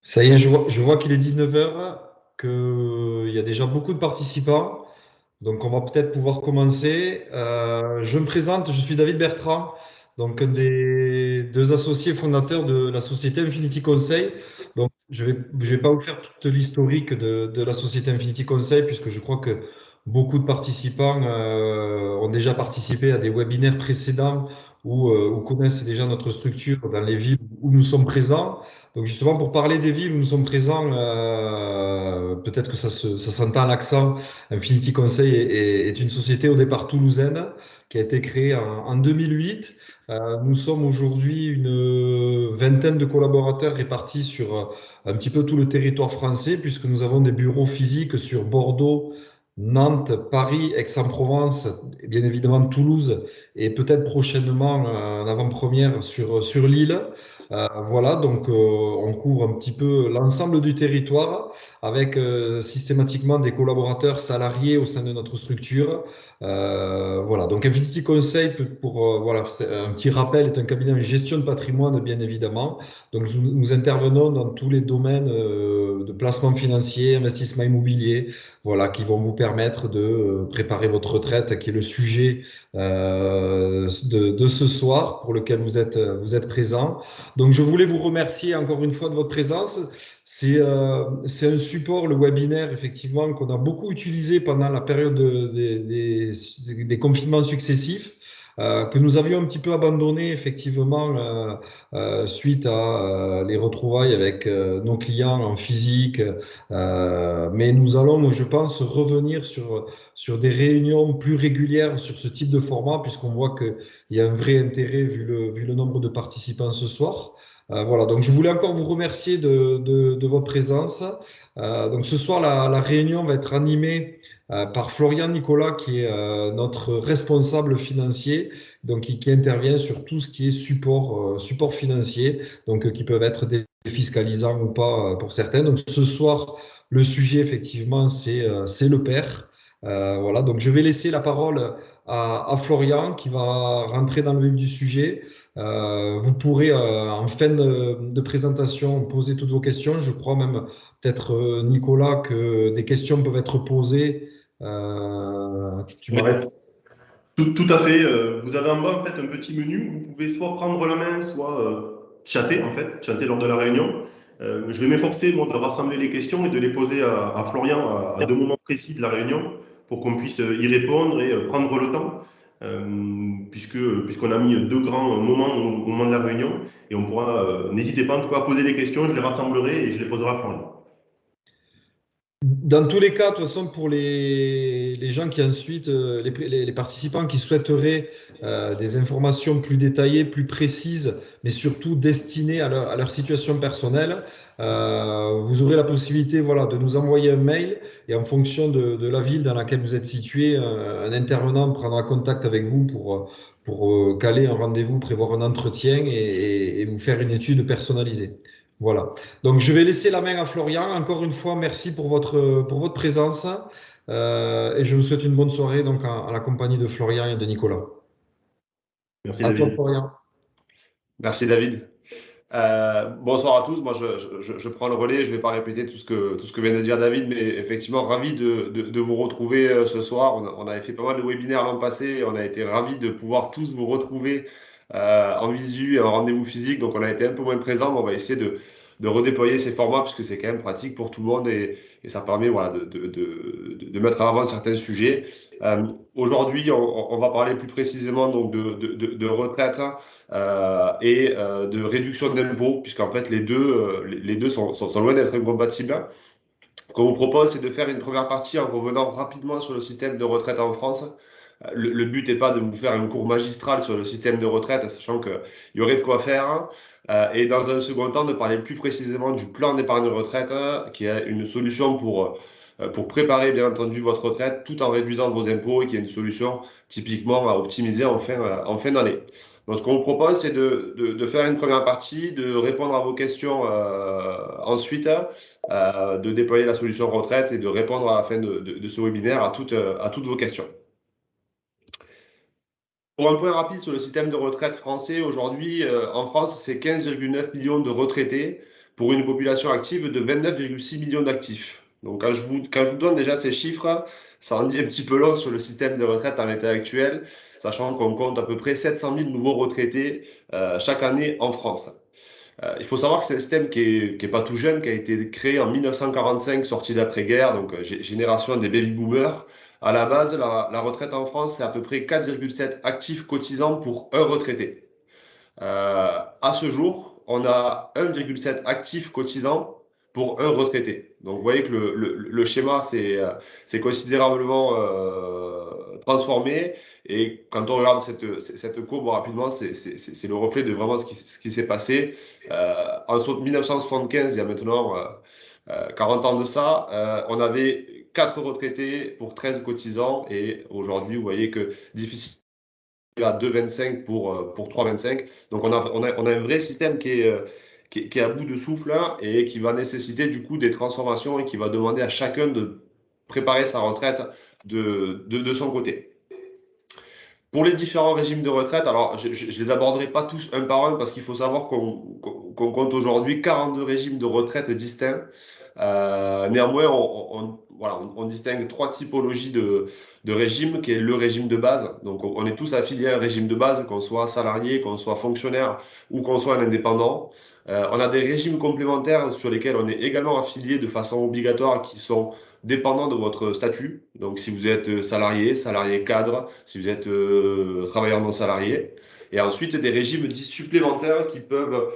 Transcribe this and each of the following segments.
Ça y est, je vois qu'il est 19 heures, qu'il y a déjà beaucoup de participants. Donc, on va peut-être pouvoir commencer. Je me présente, je suis David Bertrand, donc un des deux associés fondateurs de la société Infinity Conseil. Donc, je vais pas vous faire toute l'historique de la société Infinity Conseil, puisque je crois que beaucoup de participants ont déjà participé à des webinaires précédents ou connaissent déjà notre structure dans les villes où nous sommes présents. Donc, justement, pour parler des villes où nous sommes présents, peut-être que ça s'entend à l'accent. Infinity Conseil est une société au départ toulousaine qui a été créée en 2008. Nous sommes aujourd'hui une vingtaine de collaborateurs répartis sur un petit peu tout le territoire français, puisque nous avons des bureaux physiques sur Bordeaux, Nantes, Paris, Aix-en-Provence, et bien évidemment Toulouse, et peut-être prochainement en avant-première sur Lille. Voilà, donc on couvre un petit peu l'ensemble du territoire avec systématiquement des collaborateurs salariés au sein de notre structure. Voilà, donc Infinity Conseil, voilà, un petit rappel, est un cabinet en gestion de patrimoine, bien évidemment. Donc nous intervenons dans tous les domaines de placement financier, investissement immobilier, voilà, qui vont vous permettre de préparer votre retraite, qui est le sujet de ce soir pour lequel vous êtes présent. Donc je voulais vous remercier encore une fois de votre présence. C'est un support, le webinaire, effectivement, qu'on a beaucoup utilisé pendant la période des confinements successifs, que nous avions un petit peu abandonné, effectivement, suite à les retrouvailles avec nos clients en physique. Mais nous allons, je pense, revenir sur des réunions plus régulières sur ce type de format, puisqu'on voit qu'il y a un vrai intérêt vu le nombre de participants ce soir. Voilà, donc je voulais encore vous remercier de votre présence. Donc ce soir, la réunion va être animée par Florian Nicolas, qui est notre responsable financier, donc qui intervient sur tout ce qui est support financier, donc qui peuvent être défiscalisants ou pas pour certains. Donc ce soir, le sujet, effectivement, c'est le père. Voilà, donc je vais laisser la parole à Florian qui va rentrer dans le vif du sujet. Vous pourrez, en fin de présentation, poser toutes vos questions. Je crois même, peut-être, Nicolas, que des questions peuvent être posées. Tu Oui, m'arrêtes? tout à fait. Vous avez en bas en fait un petit menu où vous pouvez soit prendre la main, soit chatter en fait, chatter lors de la réunion. Je vais m'efforcer moi de rassembler les questions et de les poser à Florian à deux moments précis de la réunion pour qu'on puisse y répondre et prendre le temps, puisqu'on a mis deux grands moments au moment de la réunion et on pourra, n'hésitez pas en tout cas à poser les questions, je les rassemblerai et je les poserai à Florian. Dans tous les cas, de toute façon, pour les gens qui ensuite, les participants qui souhaiteraient des informations plus détaillées, plus précises, mais surtout destinées à leur situation personnelle, vous aurez la possibilité, voilà, de nous envoyer un mail et en fonction de la ville dans laquelle vous êtes situé, un intervenant prendra contact avec vous pour caler un rendez-vous, prévoir un entretien et vous faire une étude personnalisée. Voilà. Donc, je vais laisser la main à Florian. Encore une fois, merci pour votre présence. Et je vous souhaite une bonne soirée donc, à la compagnie de Florian et de Nicolas. Merci À toi, David. Florian. Merci David. Bonsoir à tous. Moi, je prends le relais. Je ne vais pas répéter tout ce que vient de dire David, mais effectivement, ravi de vous retrouver ce soir. On avait fait pas mal de webinaires l'an passé. On a été ravis de pouvoir tous vous retrouver en visu et en rendez-vous physique. Donc, on a été un peu moins présents, mais on va essayer de redéployer ces formats puisque c'est quand même pratique pour tout le monde et ça permet voilà, de mettre en avant certains sujets. Aujourd'hui, on va parler plus précisément donc, de retraite, hein, et de réduction d'impôts, puisqu'en fait les deux sont loin d'être incompatibles. Ce qu'on vous propose, c'est de faire une première partie en revenant rapidement sur le système de retraite en France. Le but n'est pas de vous faire un cours magistral sur le système de retraite, sachant qu'il y aurait de quoi faire, hein. Et dans un second temps, de parler plus précisément du plan d'épargne retraite, hein, qui est une solution pour préparer bien entendu votre retraite tout en réduisant vos impôts et qui est une solution typiquement à optimiser en fin d'année. Donc, ce qu'on vous propose, c'est de faire une première partie, de répondre à vos questions ensuite, de déployer la solution retraite et de répondre à la fin de ce webinaire à toutes vos questions. Pour un point rapide sur le système de retraite français, aujourd'hui, en France, c'est 15,9 millions de retraités. pour une population active de 29,6 millions d'actifs. Donc quand je vous donne déjà ces chiffres, ça en dit un petit peu long sur le système de retraite en l'état actuel, sachant qu'on compte à peu près 700 000 nouveaux retraités chaque année en France. Il faut savoir que c'est un système qui est pas tout jeune, qui a été créé en 1945, sorti d'après-guerre, donc génération des baby-boomers. À la base, la retraite en France, c'est à peu près 4,7 actifs cotisants pour un retraité. À ce jour, on a 1,7 actifs cotisants pour un retraité. Donc, vous voyez que le schéma c'est considérablement transformé. Et quand on regarde cette courbe rapidement, c'est le reflet de vraiment ce qui s'est passé. En 1975, il y a maintenant 40 ans de ça, on avait 4 retraités pour 13 cotisants. Et aujourd'hui, vous voyez que difficile à 2,25 pour 3,25. Donc on a un vrai système qui est à bout de souffle là, et qui va nécessiter du coup des transformations et qui va demander à chacun de préparer sa retraite de son côté. Pour les différents régimes de retraite, alors je ne les aborderai pas tous un par un parce qu'il faut savoir qu'on compte aujourd'hui 42 régimes de retraite distincts. Néanmoins, voilà, on distingue 3 typologies de régimes, qui est le régime de base. Donc, on est tous affiliés à un régime de base, qu'on soit salarié, qu'on soit fonctionnaire ou qu'on soit un indépendant. On a des régimes complémentaires sur lesquels on est également affilié de façon obligatoire, qui sont dépendants de votre statut. Donc, si vous êtes salarié, salarié cadre, si vous êtes travailleur non salarié. Et ensuite, des régimes dits supplémentaires qui peuvent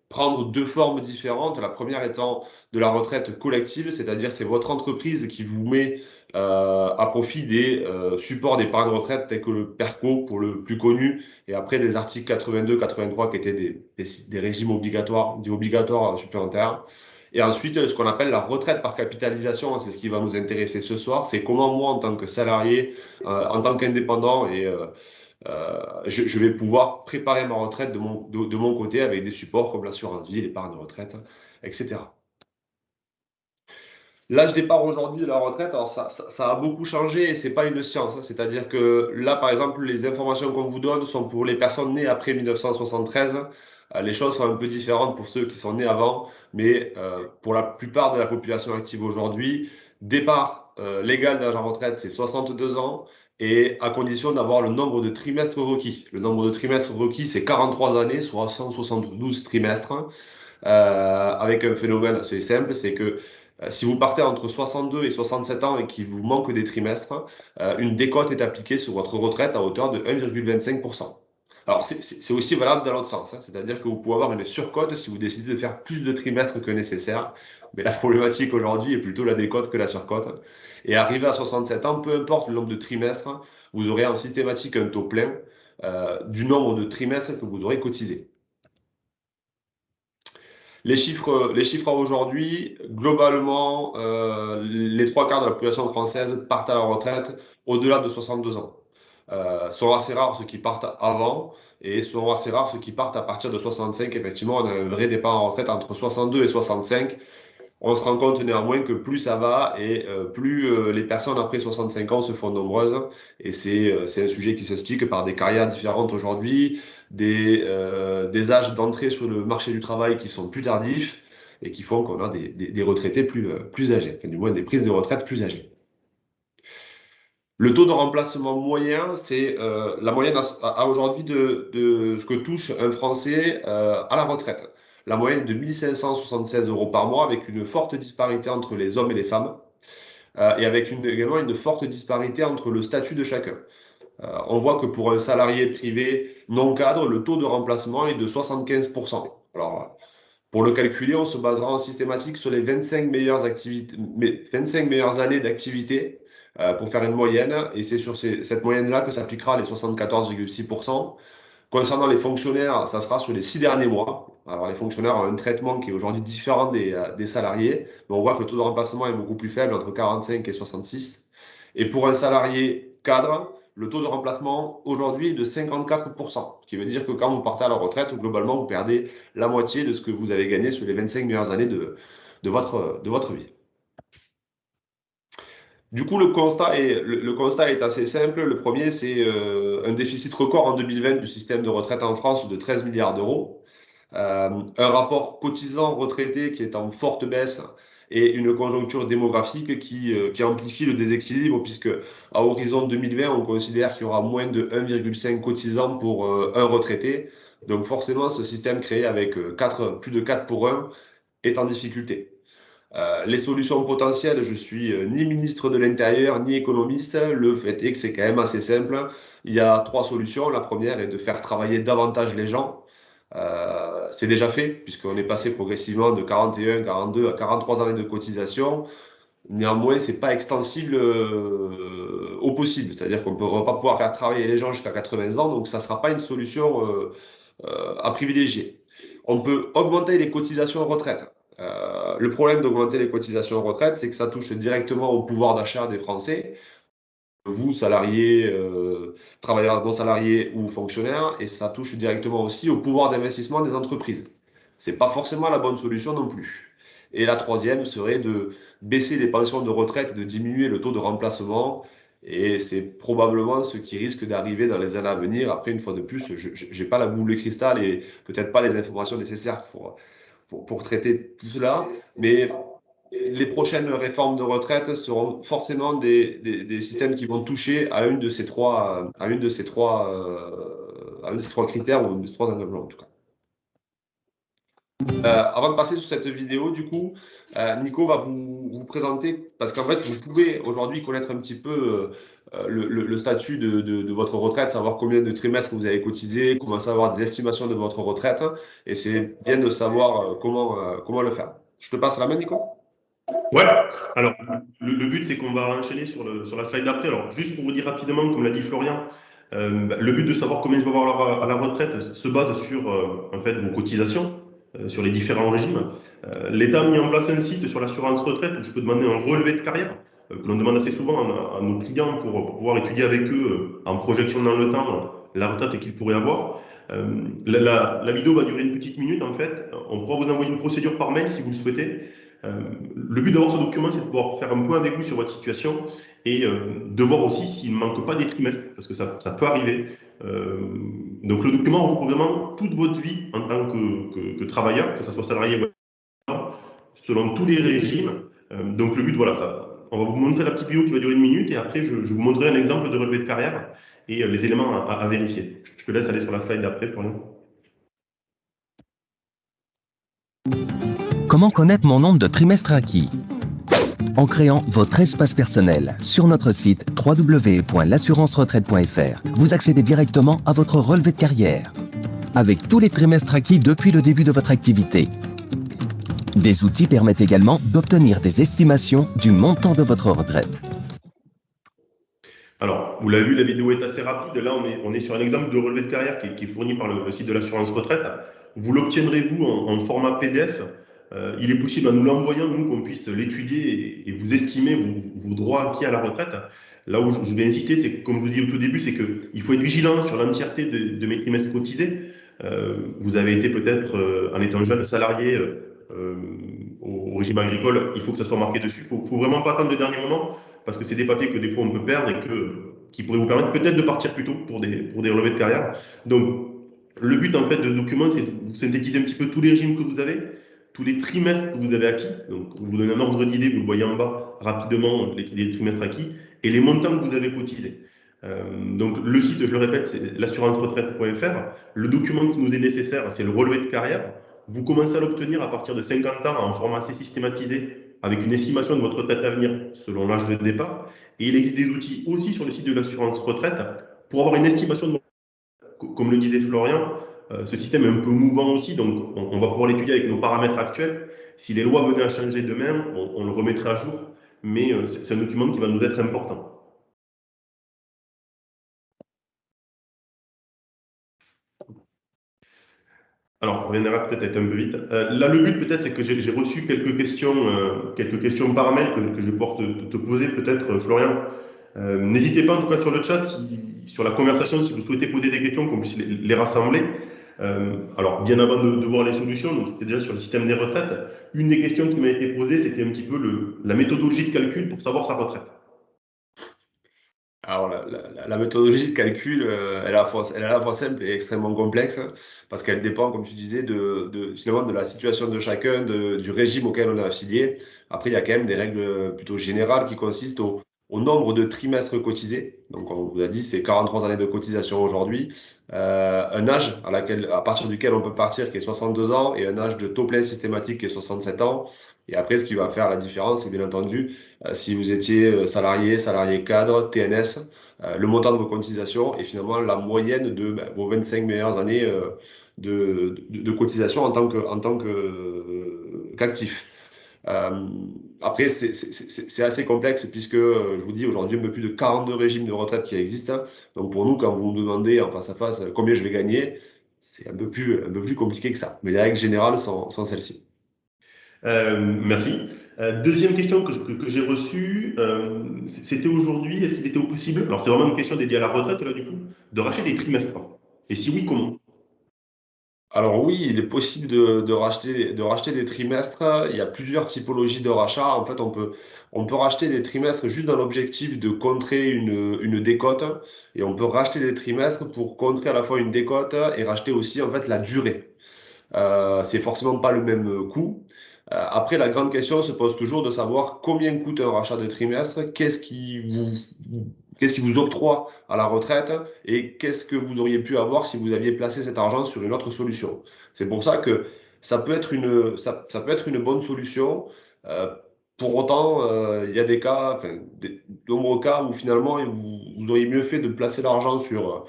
prendre deux formes différentes. La première étant de la retraite collective, c'est-à-dire c'est votre entreprise qui vous met à profit des supports d'épargne retraite tels que le PERCO pour le plus connu, et après des articles 82, 83 qui étaient des régimes obligatoires, dits obligatoires supplémentaires. Et ensuite, ce qu'on appelle la retraite par capitalisation, c'est ce qui va nous intéresser ce soir, c'est comment moi, en tant que salarié, en tant qu'indépendant, je vais pouvoir préparer ma retraite de mon côté avec des supports comme l'assurance vie, l'épargne retraite, etc. L'âge départ aujourd'hui de la retraite, alors ça a beaucoup changé et c'est pas une science, hein. C'est-à-dire que là, par exemple, les informations qu'on vous donne sont pour les personnes nées après 1973. Les choses sont un peu différentes pour ceux qui sont nés avant, mais pour la plupart de la population active aujourd'hui, départ légal de la retraite, c'est 62 ans, et à condition d'avoir le nombre de trimestres requis. Le nombre de trimestres requis, c'est 43 années, soit 172 trimestres, avec un phénomène assez simple, c'est que si vous partez entre 62 et 67 ans et qu'il vous manque des trimestres, une décote est appliquée sur votre retraite à hauteur de 1,25%. Alors, c'est aussi valable dans l'autre sens, hein. C'est-à-dire que vous pouvez avoir une surcote si vous décidez de faire plus de trimestres que nécessaire. Mais la problématique aujourd'hui est plutôt la décote que la surcote. Et arrivé à 67 ans, peu importe le nombre de trimestres, vous aurez en systématique un taux plein du nombre de trimestres que vous aurez cotisé. Les chiffres aujourd'hui, globalement, les trois quarts de la population française partent à la retraite au-delà de 62 ans. Sont assez rares ceux qui partent avant, et sont assez rares ceux qui partent à partir de 65. Effectivement, on a un vrai départ en retraite entre 62 et 65. On se rend compte néanmoins que plus ça va et plus les personnes après 65 ans se font nombreuses. Et c'est un sujet qui s'explique par des carrières différentes aujourd'hui, des âges d'entrée sur le marché du travail qui sont plus tardifs et qui font qu'on a des retraités plus âgés, enfin, du moins des prises de retraite plus âgées. Le taux de remplacement moyen, c'est la moyenne à aujourd'hui de ce que touche un Français à la retraite. La moyenne de 1 576 euros par mois, avec une forte disparité entre les hommes et les femmes, et avec également une forte disparité entre le statut de chacun. On voit que pour un salarié privé non cadre, le taux de remplacement est de 75%. Alors, pour le calculer, on se basera en systématique sur les 25 meilleures années d'activité pour faire une moyenne. Et c'est sur cette moyenne-là que s'appliquera les 74,6%. Concernant les fonctionnaires, ça sera sur les 6 derniers mois. Alors, les fonctionnaires ont un traitement qui est aujourd'hui différent des salariés, mais on voit que le taux de remplacement est beaucoup plus faible, entre 45 et 66. Et pour un salarié cadre, le taux de remplacement aujourd'hui est de 54%, ce qui veut dire que quand vous partez à la retraite, globalement, vous perdez la moitié de ce que vous avez gagné sur les 25 meilleures années de votre vie. Du coup, le constat est assez simple. Le premier, c'est un déficit record en 2020 du système de retraite en France de 13 milliards d'euros. un rapport cotisant-retraité qui est en forte baisse et une conjoncture démographique qui amplifie le déséquilibre, puisque à horizon 2020, on considère qu'il y aura moins de 1,5 cotisants pour un retraité. Donc forcément, ce système créé avec plus de 4 pour 1 est en difficulté. Les solutions potentielles, je suis ni ministre de l'Intérieur, ni économiste. Le fait est que c'est quand même assez simple. Il y a 3 solutions. La première est de faire travailler davantage les gens. C'est déjà fait, puisqu'on est passé progressivement de 41, 42 à 43 années de cotisation. Néanmoins, ce n'est pas extensible au possible. C'est-à-dire qu'on ne va pas pouvoir faire travailler les gens jusqu'à 80 ans, donc ça ne sera pas une solution à privilégier. On peut augmenter les cotisations retraite. Le problème d'augmenter les cotisations retraite, c'est que ça touche directement au pouvoir d'achat des Français, vous, salariés, travailleurs non salariés ou fonctionnaires, et ça touche directement aussi au pouvoir d'investissement des entreprises. Ce n'est pas forcément la bonne solution non plus. Et la troisième serait de baisser les pensions de retraite et de diminuer le taux de remplacement. Et c'est probablement ce qui risque d'arriver dans les années à venir. Après, une fois de plus, je n'ai pas la boule de cristal et peut-être pas les informations nécessaires pour traiter tout cela. Mais les prochaines réformes de retraite seront forcément des systèmes qui vont toucher à une de ces trois, à une de ces trois, à un de ces trois critères ou de ces trois engagements en tout cas. Avant de passer sur cette vidéo, du coup, Nico va vous présenter, parce qu'en fait, vous pouvez aujourd'hui connaître un petit peu le statut de votre retraite, savoir combien de trimestres vous avez cotisé, commencer à avoir des estimations de votre retraite, et c'est bien de savoir comment le faire. Je te passe la main, Nico. Ouais, alors le but c'est qu'on va enchaîner sur la slide d'après. Alors juste pour vous dire rapidement, comme l'a dit Florian, le but de savoir combien je vais avoir à la retraite se base sur en fait vos cotisations sur les différents régimes. L'État a mis en place un site sur l'assurance retraite où je peux demander un relevé de carrière que l'on demande assez souvent à nos clients pour pouvoir étudier avec eux en projection dans le temps la retraite qu'ils pourraient avoir. La vidéo va durer une petite minute en fait. On pourra vous envoyer une procédure par mail si vous le souhaitez. Le but d'avoir ce document, c'est de pouvoir faire un point avec vous sur votre situation et de voir aussi s'il ne manque pas des trimestres, parce que ça peut arriver. Donc le document regroupe vraiment toute votre vie en tant que travailleur, que ce soit salarié ou pas, selon tous les régimes. Donc le but, voilà, on va vous montrer la petite vidéo qui va durer une minute et après je vous montrerai un exemple de relevé de carrière et les éléments à vérifier. Je te laisse aller sur la slide d'après, Florian. Comment connaître mon nombre de trimestres acquis? En créant votre espace personnel sur notre site www.l'assurance-retraite.fr, vous accédez directement à votre relevé de carrière, avec tous les trimestres acquis depuis le début de votre activité. Des outils permettent également d'obtenir des estimations du montant de votre retraite. Alors, vous l'avez vu, la vidéo est assez rapide. Là, on est sur un exemple de relevé de carrière qui est fourni par le site de l'assurance retraite. Vous l'obtiendrez, vous, en format PDF. Il est possible, en nous l'envoyant, nous, qu'on puisse l'étudier et vous estimer vos droits acquis à la retraite. Là où je vais insister, c'est comme je vous dis au tout début, c'est qu'il faut être vigilant sur l'entièreté de mes trimestres cotisés. Vous avez été peut-être, en étant jeune, salarié au régime agricole, il faut que ça soit marqué dessus. Il ne faut vraiment pas attendre le dernier moment parce que c'est des papiers que des fois on peut perdre et qui pourraient vous permettre peut-être de partir plus tôt pour des relevés de carrière. Donc, le but en fait de ce document, c'est de vous synthétiser un petit peu tous les régimes que vous avez, tous les trimestres que vous avez acquis. Donc, vous donnez un ordre d'idée, vous le voyez en bas rapidement, les trimestres acquis, et les montants que vous avez cotisés. Donc, le site, je le répète, c'est l'assurance-retraite.fr. Le document qui nous est nécessaire, c'est le relevé de carrière. Vous commencez à l'obtenir à partir de 50 ans en format assez systématisé avec une estimation de votre retraite à venir selon l'âge de départ. Et il existe des outils aussi sur le site de l'assurance retraite pour avoir une estimation de comme le disait Florian, ce système est un peu mouvant aussi, donc on va pouvoir l'étudier avec nos paramètres actuels. Si les lois venaient à changer demain, on le remettrait à jour, mais c'est un document qui va nous être important. Alors, on reviendra peut-être être un peu vite. Là, le but peut-être, c'est que j'ai reçu quelques questions par mail que je vais pouvoir te poser peut-être, Florian. N'hésitez pas en tout cas sur le chat, sur la conversation, si vous souhaitez poser des questions, qu'on puisse les rassembler. Alors, bien avant de voir les solutions, donc c'était déjà sur le système des retraites, une des questions qui m'a été posée, c'était un petit peu la méthodologie de calcul pour savoir sa retraite. Alors, la méthodologie de calcul, elle est elle est à la fois simple et extrêmement complexe, hein, parce qu'elle dépend, comme tu disais, finalement de la situation de chacun, du régime auquel on est affilié. Après, il y a quand même des règles plutôt générales qui consistent au nombre de trimestres cotisés. Donc, on vous a dit, c'est 43 années de cotisation aujourd'hui. Un âge à partir duquel on peut partir, qui est 62 ans, et un âge de taux plein systématique qui est 67 ans. Et après, ce qui va faire la différence, c'est bien entendu si vous étiez salarié cadre, TNS, le montant de vos cotisations et finalement la moyenne de vos 25 meilleures années de cotisation en tant qu'actif. Euh, Après, c'est assez complexe puisque, je vous dis, aujourd'hui, un peu plus de 42 régimes de retraite qui existent. Donc, pour nous, quand vous nous demandez en face à face combien je vais gagner, c'est un peu plus compliqué que ça. Mais les règles générales sont celles-ci. Merci. Deuxième question que j'ai reçue, c'était aujourd'hui, est-ce qu'il était possible, alors c'est vraiment une question dédiée à la retraite là du coup, de racheter des trimestres? Et si oui, comment? Alors oui, il est possible de racheter des trimestres. Il y a plusieurs typologies de rachat. En fait, on peut racheter des trimestres juste dans l'objectif de contrer une décote. Et on peut racheter des trimestres pour contrer à la fois une décote et racheter aussi en fait la durée. C'est forcément pas le même coût. Après, la grande question se pose toujours de savoir combien coûte un rachat de trimestre, qu'est-ce qui vous octroie à la retraite et qu'est-ce que vous auriez pu avoir si vous aviez placé cet argent sur une autre solution. C'est pour ça que ça peut être une bonne solution. Euh, pour autant, il y a des cas, enfin, de nombreux cas où finalement vous auriez mieux fait de placer l'argent sur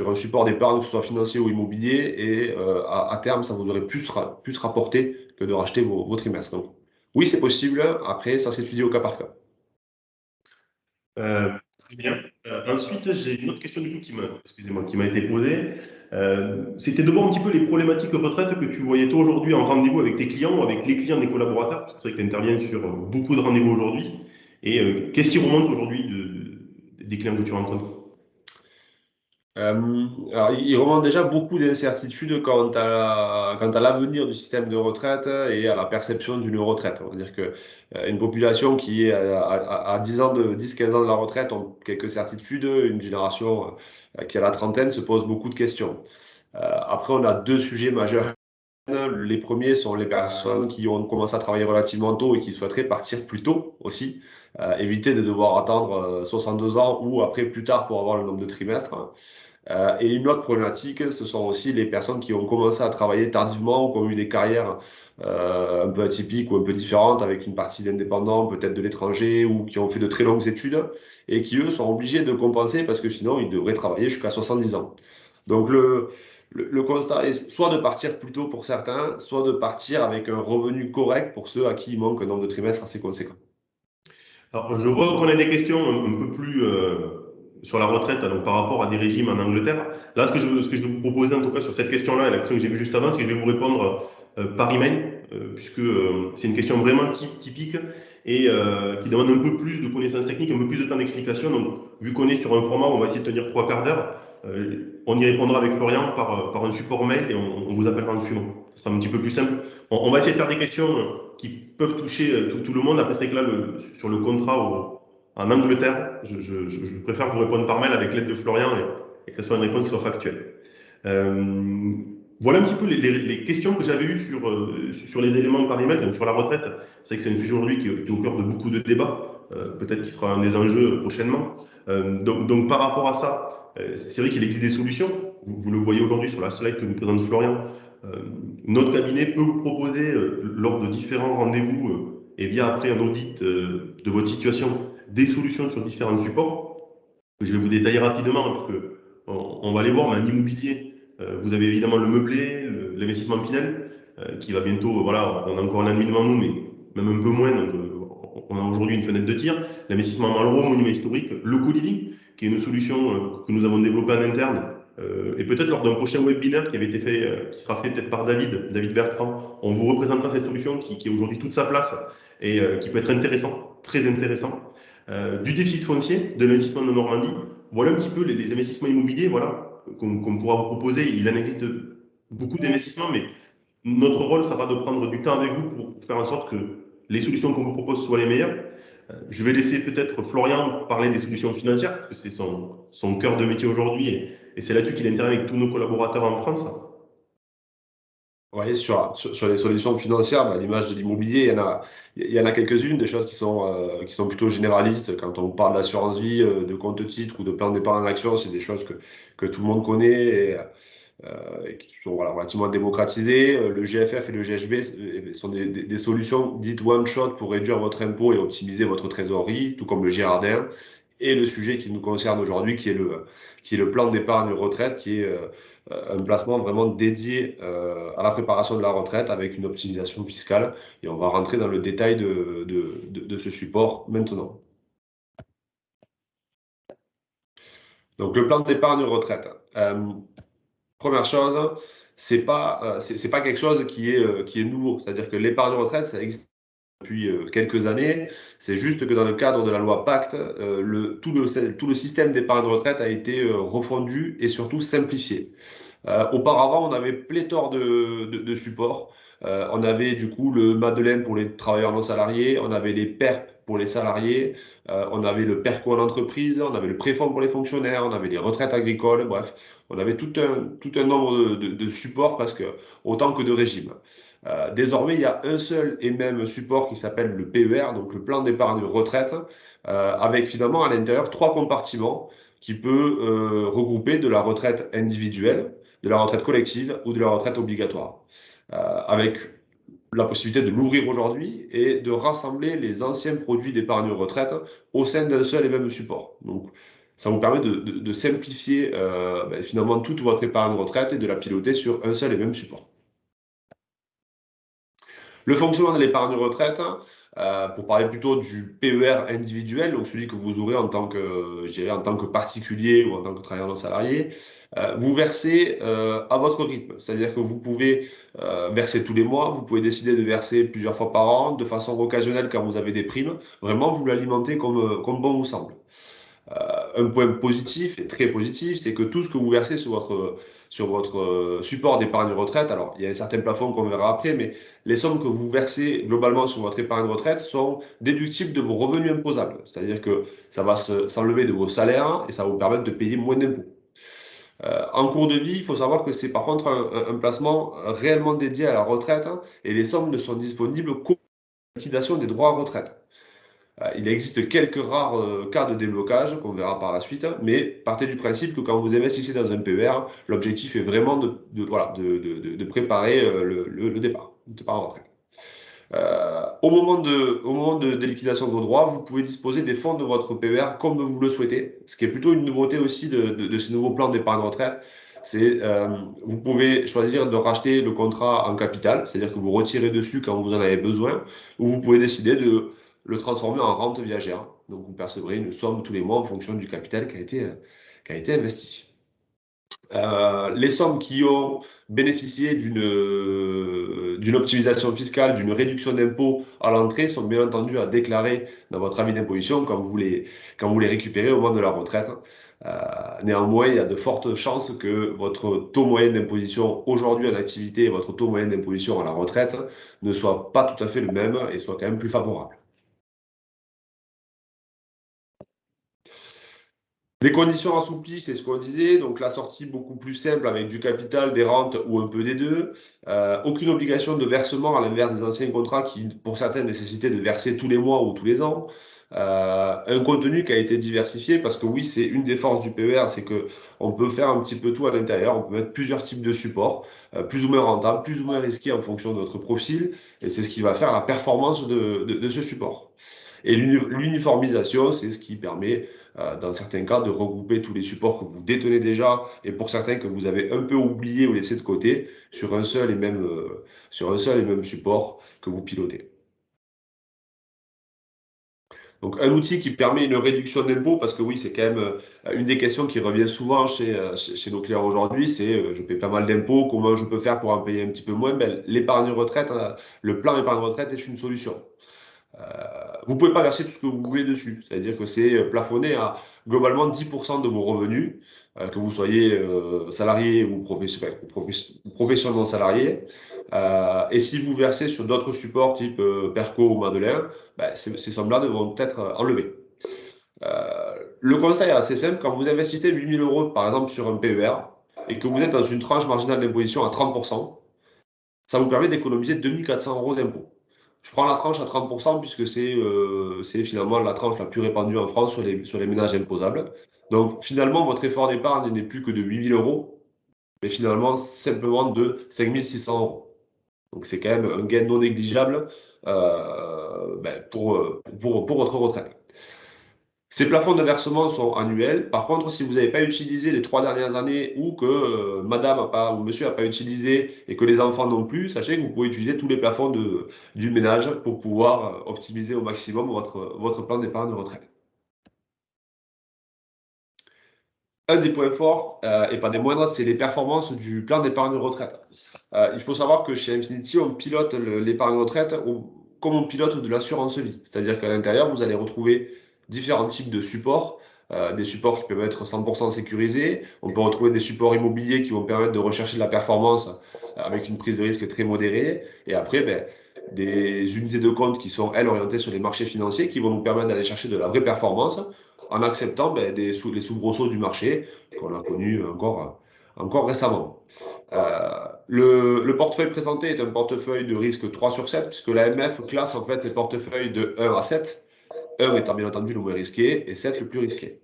un support d'épargne, que ce soit financier ou immobilier, et à terme, ça vous aurait plus rapporté que de racheter vos trimestres. Donc, oui, c'est possible. Après, ça s'étudie au cas par cas. Très bien. Ensuite, j'ai une autre question du coup excusez-moi, qui m'a été posée. C'était de voir un petit peu les problématiques retraite que tu voyais toi aujourd'hui en rendez-vous avec tes clients ou avec les clients des collaborateurs, parce que c'est vrai que tu interviens sur beaucoup de rendez-vous aujourd'hui. Et qu'est-ce qui remonte aujourd'hui des clients que tu rencontres? Alors, il remonte déjà beaucoup d'incertitudes quant à l'avenir du système de retraite et à la perception d'une retraite. On va dire que une population qui est à 10 ans 10-15 ans de la retraite ont quelques certitudes. Une génération qui a la trentaine se pose beaucoup de questions. Après, on a deux sujets majeurs. Les premiers sont les personnes qui ont commencé à travailler relativement tôt et qui souhaiteraient partir plus tôt aussi, éviter de devoir attendre 62 ans ou après plus tard pour avoir le nombre de trimestres. Et une autre problématique, ce sont aussi les personnes qui ont commencé à travailler tardivement, qui ont eu des carrières un peu atypiques ou un peu différentes, avec une partie d'indépendants, peut-être de l'étranger, ou qui ont fait de très longues études, et qui, eux, sont obligés de compenser parce que sinon, ils devraient travailler jusqu'à 70 ans. Donc, le constat est soit de partir plus tôt pour certains, soit de partir avec un revenu correct pour ceux à qui il manque un nombre de trimestres assez conséquent. Alors, je vois qu'on a des questions un peu plus sur la retraite, donc par rapport à des régimes en Angleterre. Là, ce que je vais vous proposer, en tout cas, sur cette question-là, et la question que j'ai vue juste avant, c'est que je vais vous répondre par email, puisque c'est une question vraiment typique et qui demande un peu plus de connaissances techniques, un peu plus de temps d'explication. Donc, vu qu'on est sur un format où on va essayer de tenir 3 quarts d'heure, on y répondra avec Florian par un support mail et on vous appellera en suivant. Ce sera un petit peu plus simple. On va essayer de faire des questions qui peuvent toucher tout le monde. Après, c'est vrai que là, sur le contrat en Angleterre, je préfère vous répondre par mail avec l'aide de Florian et que ce soit une réponse qui soit factuelle. Euh, voilà un petit peu les questions que j'avais eues sur les éléments par email, donc sur la retraite. C'est vrai que c'est un sujet aujourd'hui qui est au cœur de beaucoup de débats, peut-être qui sera un des enjeux prochainement. Donc par rapport à ça, c'est vrai qu'il existe des solutions. Vous le voyez aujourd'hui sur la slide que vous présente Florian. Euh, Notre cabinet peut vous proposer, lors de différents rendez-vous et via après un audit de votre situation, des solutions sur différents supports que je vais vous détailler rapidement parce que on va aller voir, mais en immobilier, vous avez évidemment le meublé, l'investissement Pinel, qui va bientôt, voilà, on a encore un an et demi devant nous, mais même un peu moins, donc on a aujourd'hui une fenêtre de tir. L'investissement Malraux, monument historique, le co-living, qui est une solution que nous avons développée en interne, et peut-être lors d'un prochain webinaire qui avait été fait, qui sera fait peut-être par David Bertrand, on vous représentera cette solution qui a aujourd'hui toute sa place et qui peut être intéressant, très intéressant. Du déficit foncier, de l'investissement de Normandie. Voilà un petit peu les investissements immobiliers voilà, qu'on pourra vous proposer. Il en existe beaucoup d'investissements, mais notre rôle, ça va de prendre du temps avec vous pour faire en sorte que les solutions qu'on vous propose soient les meilleures. Je vais laisser peut-être Florian parler des solutions financières, parce que c'est son cœur de métier aujourd'hui, et c'est là-dessus qu'il intervient avec tous nos collaborateurs en France. Oui, sur les solutions financières, à l'image de l'immobilier, il y en a quelques-unes, des choses qui sont plutôt généralistes. Quand on parle d'assurance vie, de compte titre ou de plan d'épargne en action, c'est des choses que tout le monde connaît et qui sont voilà, relativement démocratisées. Le GFF et le GHB sont des solutions dites one-shot pour réduire votre impôt et optimiser votre trésorerie, tout comme le Girardin. Et le sujet qui nous concerne aujourd'hui, qui est le plan d'épargne retraite, qui est un placement vraiment dédié à la préparation de la retraite avec une optimisation fiscale. Et on va rentrer dans le détail de ce support maintenant. Donc, le plan d'épargne retraite. Première chose, c'est pas quelque chose qui est nouveau. C'est-à-dire que l'épargne retraite, ça existe depuis quelques années. C'est juste que dans le cadre de la loi Pacte, tout le système d'épargne retraite a été refondu et surtout simplifié. Auparavant, on avait pléthore de supports. On avait du coup le Madeleine pour les travailleurs non salariés, on avait les PERP pour les salariés, on avait le PERCO en entreprise, on avait le préfonds pour les fonctionnaires, on avait les retraites agricoles, bref, on avait tout un nombre de supports parce que autant que de régimes. Désormais, il y a un seul et même support qui s'appelle le PER, donc le plan d'épargne retraite, avec finalement à l'intérieur trois compartiments qui peut regrouper de la retraite individuelle, de la retraite collective ou de la retraite obligatoire, avec la possibilité de l'ouvrir aujourd'hui et de rassembler les anciens produits d'épargne retraite au sein d'un seul et même support. Donc, ça vous permet de simplifier finalement toute votre épargne retraite et de la piloter sur un seul et même support. Le fonctionnement de l'épargne retraite, pour parler plutôt du PER individuel, donc celui que vous aurez en tant que, je dirais, en tant que particulier ou en tant que travailleur non salarié, vous versez à votre rythme. C'est-à-dire que vous pouvez verser tous les mois, vous pouvez décider de verser plusieurs fois par an, de façon occasionnelle quand vous avez des primes. Vraiment, vous l'alimentez comme bon vous semble. Un point positif, et très positif, c'est que tout ce que vous versez sur votre support d'épargne retraite, alors il y a un certain plafond qu'on verra après, mais les sommes que vous versez globalement sur votre épargne retraite sont déductibles de vos revenus imposables. C'est-à-dire que ça va s'enlever de vos salaires et ça va vous permettre de payer moins d'impôts. En cours de vie, il faut savoir que c'est par contre un placement réellement dédié à la retraite et les sommes ne sont disponibles qu'au liquidation des droits à retraite. Il existe quelques rares cas de déblocage qu'on verra par la suite, mais partez du principe que quand vous investissez dans un PER, l'objectif est vraiment de préparer le départ en retraite. Au moment de liquidation de vos droits, vous pouvez disposer des fonds de votre PER comme vous le souhaitez, ce qui est plutôt une nouveauté aussi de ces nouveaux plans d'épargne retraite. Vous pouvez choisir de racheter le contrat en capital, c'est-à-dire que vous retirez dessus quand vous en avez besoin, ou vous pouvez décider de le transformer en rente viagère. Donc vous percevrez une somme tous les mois en fonction du capital qui a été investi. Les sommes qui ont bénéficié d'une optimisation fiscale, d'une réduction d'impôt à l'entrée sont bien entendu à déclarer dans votre avis d'imposition quand vous les récupérez au moment de la retraite. Néanmoins, il y a de fortes chances que votre taux moyen d'imposition aujourd'hui en activité et votre taux moyen d'imposition à la retraite ne soient pas tout à fait le même et soient quand même plus favorables. Les conditions assouplies, c'est ce qu'on disait, donc la sortie beaucoup plus simple avec du capital, des rentes ou un peu des deux. Aucune obligation de versement à l'inverse des anciens contrats qui, pour certains, nécessitaient de verser tous les mois ou tous les ans. Un contenu qui a été diversifié parce que oui, c'est une des forces du PER, c'est qu'on peut faire un petit peu tout à l'intérieur, on peut mettre plusieurs types de supports, plus ou moins rentables, plus ou moins risqués en fonction de notre profil, et c'est ce qui va faire la performance de ce support. Et l'uniformisation, c'est ce qui permet, dans certains cas, de regrouper tous les supports que vous détenez déjà et pour certains que vous avez un peu oubliés ou laissés de côté sur un seul et même support que vous pilotez. Donc, un outil qui permet une réduction d'impôt, parce que oui, c'est quand même une des questions qui revient souvent chez nos clients aujourd'hui, c'est je paie pas mal d'impôts, comment je peux faire pour en payer un petit peu moins? L'épargne retraite, le plan épargne retraite est une solution. Vous ne pouvez pas verser tout ce que vous voulez dessus. C'est-à-dire que c'est plafonné à globalement 10% de vos revenus, que vous soyez salarié ou professionnel salarié. Et si vous versez sur d'autres supports type Perco ou Madeleine, ben, ces sommes-là devront être enlevées. Le conseil est assez simple, quand vous investissez 8 000 euros par exemple sur un PER et que vous êtes dans une tranche marginale d'imposition à 30%, ça vous permet d'économiser 2 400 euros d'impôt. Je prends la tranche à 30% puisque c'est finalement la tranche la plus répandue en France sur les ménages imposables. Donc finalement, votre effort d'épargne n'est plus que de 8 000 euros, mais finalement simplement de 5 600 euros. Donc c'est quand même un gain non négligeable pour votre retraite. Ces plafonds de versement sont annuels. Par contre, si vous n'avez pas utilisé les 3 dernières années ou que madame ou monsieur n'a pas utilisé et que les enfants non plus, sachez que vous pouvez utiliser tous les plafonds du ménage pour pouvoir optimiser au maximum votre plan d'épargne de retraite. Un des points forts, et pas des moindres, c'est les performances du plan d'épargne retraite. Il faut savoir que chez Infinity, on pilote l'épargne retraite comme on pilote de l'assurance vie. C'est-à-dire qu'à l'intérieur, vous allez retrouver différents types de supports. Des supports qui peuvent être 100% sécurisés. On peut retrouver des supports immobiliers qui vont permettre de rechercher de la performance avec une prise de risque très modérée. Et après, des unités de compte qui sont, elles, orientées sur les marchés financiers qui vont nous permettre d'aller chercher de la vraie performance en acceptant les soubresauts du marché qu'on a connus encore récemment. Le portefeuille présenté est un portefeuille de risque 3 sur 7, puisque l'AMF classe en fait les portefeuilles de 1 à 7, 1 étant bien entendu le moins risqué et 7 le plus risqué.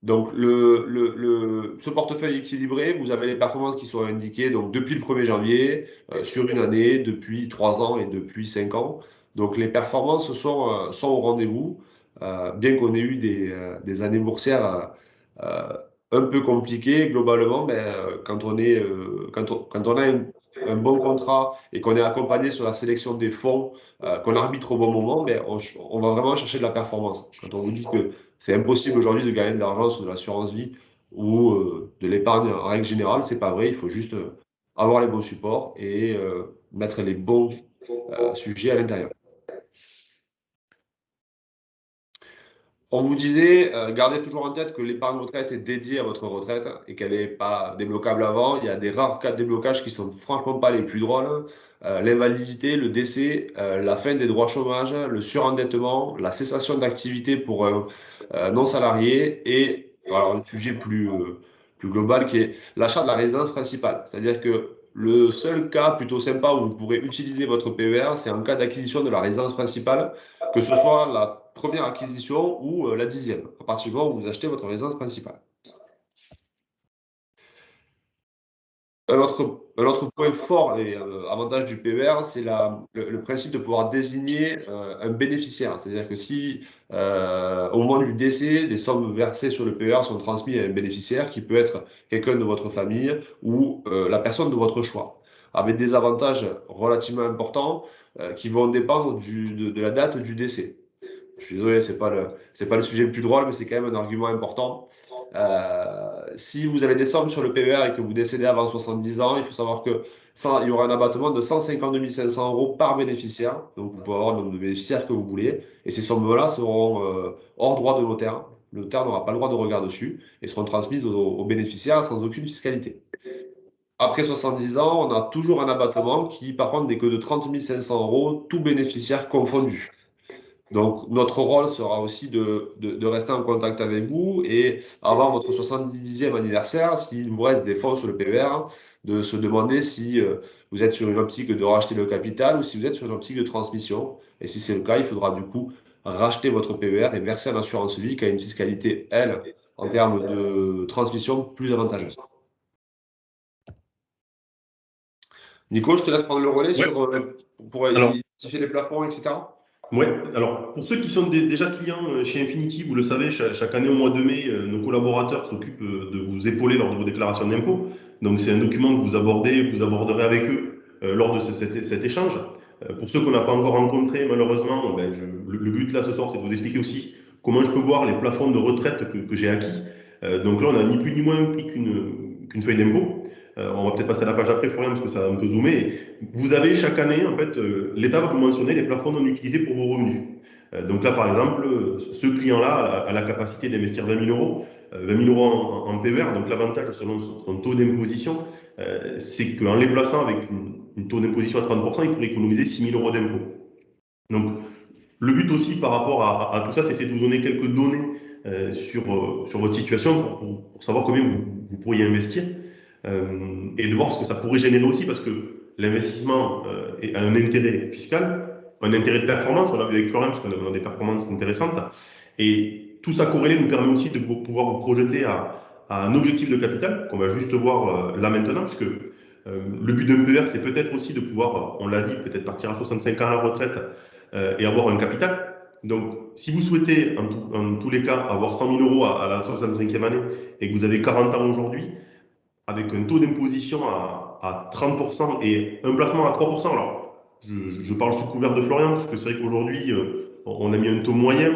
Donc ce portefeuille équilibré, vous avez les performances qui sont indiquées donc, depuis le 1er janvier, sur une année, depuis 3 ans et depuis 5 ans. Donc les performances sont au rendez-vous, bien qu'on ait eu des années boursières un peu compliquées. Globalement, quand on a un bon contrat et qu'on est accompagné sur la sélection des fonds, qu'on arbitre au bon moment, on va vraiment chercher de la performance. Quand on vous dit que c'est impossible aujourd'hui de gagner de l'argent sur de l'assurance vie ou de l'épargne en règle générale, c'est pas vrai. Il faut juste avoir les bons supports et mettre les bons sujets à l'intérieur. On vous disait, gardez toujours en tête que l'épargne retraite est dédiée à votre retraite et qu'elle n'est pas débloquable avant. Il y a des rares cas de déblocage qui sont franchement pas les plus drôles. L'invalidité, le décès, la fin des droits chômage, le surendettement, la cessation d'activité pour un non-salarié et alors, un sujet plus global qui est l'achat de la résidence principale. C'est-à-dire que le seul cas plutôt sympa où vous pourrez utiliser votre PER, c'est en cas d'acquisition de la résidence principale, que ce soit la première acquisition ou la 10e, à partir du moment où vous achetez votre résidence principale. Un autre point fort et avantage du PER, c'est le principe de pouvoir désigner un bénéficiaire. C'est-à-dire que si, au moment du décès, les sommes versées sur le PER sont transmises à un bénéficiaire qui peut être quelqu'un de votre famille ou la personne de votre choix, avec des avantages relativement importants qui vont dépendre de la date du décès. Je suis désolé, c'est pas le sujet le plus drôle, mais c'est quand même un argument important. Si vous avez des sommes sur le PER et que vous décédez avant 70 ans, il faut savoir que il y aura un abattement de 152 500 euros par bénéficiaire. Donc, vous pouvez avoir le nombre de bénéficiaires que vous voulez. Et ces sommes-là seront hors droit de notaire. Le notaire n'aura pas le droit de regard dessus et seront transmises aux bénéficiaires sans aucune fiscalité. Après 70 ans, on a toujours un abattement qui, par contre, n'est que de 30 500 euros, tout bénéficiaire confondu. Donc, notre rôle sera aussi de rester en contact avec vous et avant votre 70e anniversaire, s'il vous reste des fonds sur le PER, de se demander si vous êtes sur une optique de racheter le capital ou si vous êtes sur une optique de transmission. Et si c'est le cas, il faudra du coup racheter votre PER et verser en assurance vie qui a une fiscalité, elle, en termes de transmission, plus avantageuse. Nico, je te laisse prendre le relais pour identifier les plafonds, etc. Ouais, alors pour ceux qui sont déjà clients chez Infinity, vous le savez, chaque année au mois de mai, nos collaborateurs s'occupent de vous épauler lors de vos déclarations d'impôts. Donc c'est un document que vous aborderez avec eux lors de cet échange. Pour ceux qu'on n'a pas encore rencontrés, malheureusement, le but là ce soir, c'est de vous expliquer aussi comment je peux voir les plafonds de retraite que j'ai acquis. Donc là, on n'a ni plus ni moins pris qu'une feuille d'impôt. On va peut-être passer à la page après, Florian, parce que ça va un peu zoomer. Vous avez chaque année, en fait, l'État va vous mentionner les plafonds non utilisés pour vos revenus. Donc là, par exemple, ce client-là a la capacité d'investir 20 000 euros. 20 000 euros en PER. Donc l'avantage selon son taux d'imposition, c'est qu'en les plaçant avec une taux d'imposition à 30%, il pourrait économiser 6 000 euros d'impôt. Donc le but aussi par rapport à tout ça, c'était de vous donner quelques données sur votre situation pour savoir combien vous pourriez investir et de voir ce que ça pourrait générer aussi, parce que l'investissement a un intérêt fiscal, un intérêt de performance, on l'a vu avec Florian, parce qu'on a des performances intéressantes, et tout ça corrélé nous permet aussi de pouvoir vous projeter à un objectif de capital qu'on va juste voir là maintenant, parce que le but d'un PER, c'est peut-être aussi de pouvoir, on l'a dit, peut-être partir à 65 ans à la retraite et avoir un capital. Donc, si vous souhaitez, en tous les cas, avoir 100 000 euros à la 65e année et que vous avez 40 ans aujourd'hui, avec un taux d'imposition à 30% et un placement à 3%, alors je parle sous couvert de Florian, parce que c'est vrai qu'aujourd'hui, on a mis un taux moyen.